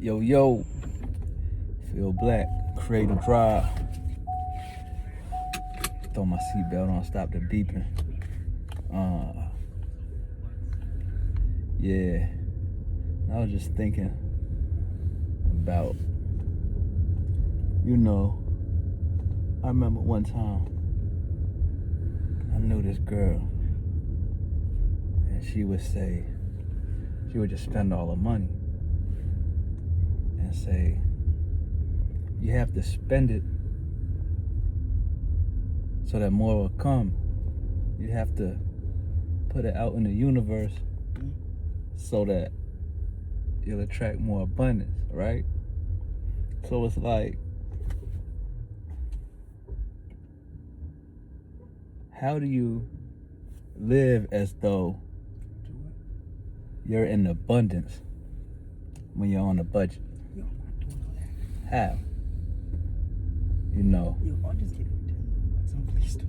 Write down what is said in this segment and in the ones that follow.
Yo, yo, Phil Black, Creative Drive. Throw my seatbelt on, stop the beeping. Yeah, I was just thinking about, I remember one time I knew this girl, and she would just spend all her money and say, you have to spend it so that more will come. You have to put it out in the universe so that you'll attract more abundance, right? So it's like, how do you live as though you're in abundance when you're on a budget? How? I'll just give you $10 on Play Store.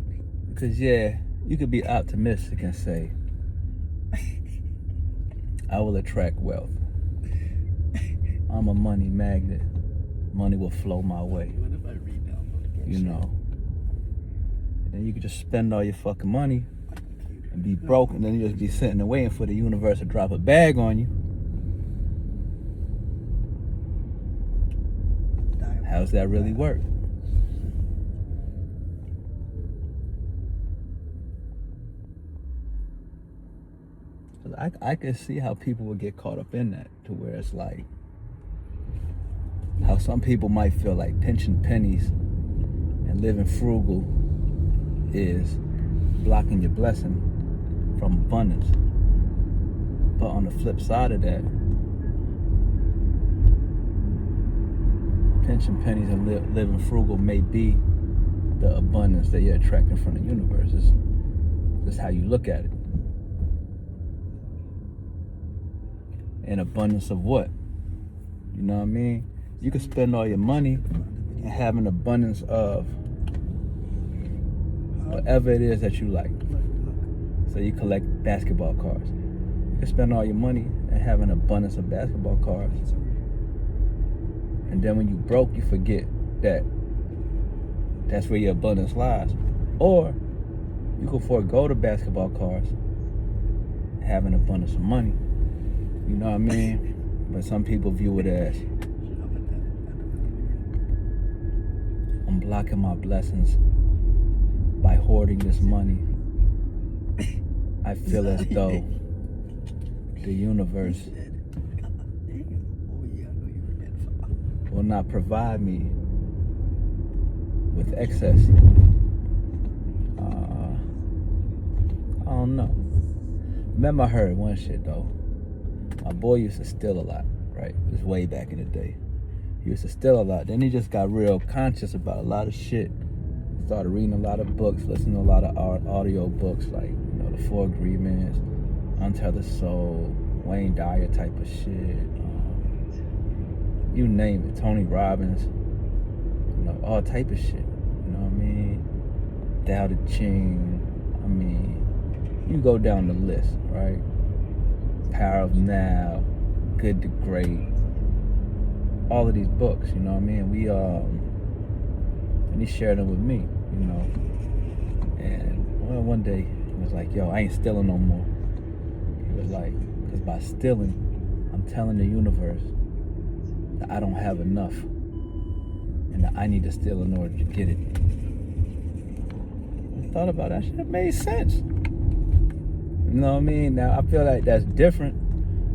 Because you could be optimistic and say, I will attract wealth. I'm a money magnet. Money will flow my way. What if I re-download again? And then you could just spend all your fucking money and be broke, and then you just be sitting there waiting for the universe to drop a bag on you. How's that really work? I can see how people would get caught up in that, to where it's like, how some people might feel like pinching pennies and living frugal is blocking your blessing from abundance. But on the flip side of that, pinching pennies and living frugal may be the abundance that you're attracting from the universe. It's just how you look at it. An abundance of what? You know what I mean? You can spend all your money and have an abundance of whatever it is that you like. So you collect basketball cards. You can spend all your money and have an abundance of basketball cards. And then when you broke, you forget that that's where your abundance lies. Or you can forego the basketball cards and have an abundance of money. You know what I mean? But some people view it as, I'm blocking my blessings by hoarding this money. I feel as though the universe will not provide me with excess. I don't know. Remember, I heard one shit though. My boy used to steal a lot, right? This way back in the day. He used to steal a lot. Then he just got real conscious about a lot of shit. Started reading a lot of books, listening to a lot of audio books, like, The Four Agreements, Untethered Soul, Wayne Dyer type of shit. You name it, Tony Robbins, all type of shit. You know what I mean? Tao Te Ching. I mean, you go down the list, right? Power of Now, Good to Great, all of these books, you know what I mean? And he shared them with me, And one day he was like, yo, I ain't stealing no more. He was like, because by stealing, I'm telling the universe that I don't have enough and that I need to steal in order to get it. I thought about that shit, it made sense. You know what I mean? Now, I feel like that's different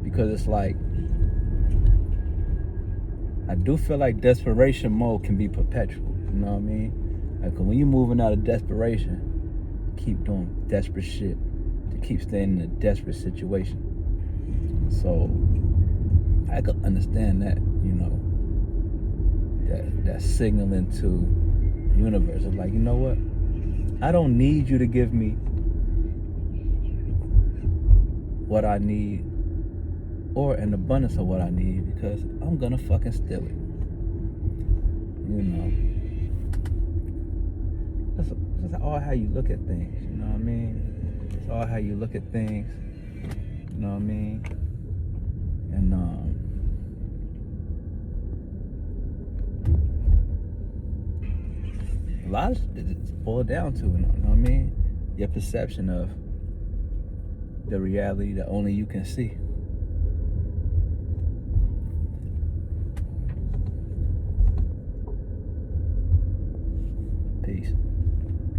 because it's like, I do feel like desperation mode can be perpetual. You know what I mean? Like, when you're moving out of desperation, keep doing desperate shit to keep staying in a desperate situation. So, I could understand that, that signaling to the universe of like, you know what? I don't need you to give me what I need or an abundance of what I need, because I'm gonna fucking steal it. That's all how you look at things, you know what I mean? It's all how you look at things, you know what I mean? And lot of it's boiled down to, you know what I mean? Your perception of the reality that only you can see. Peace.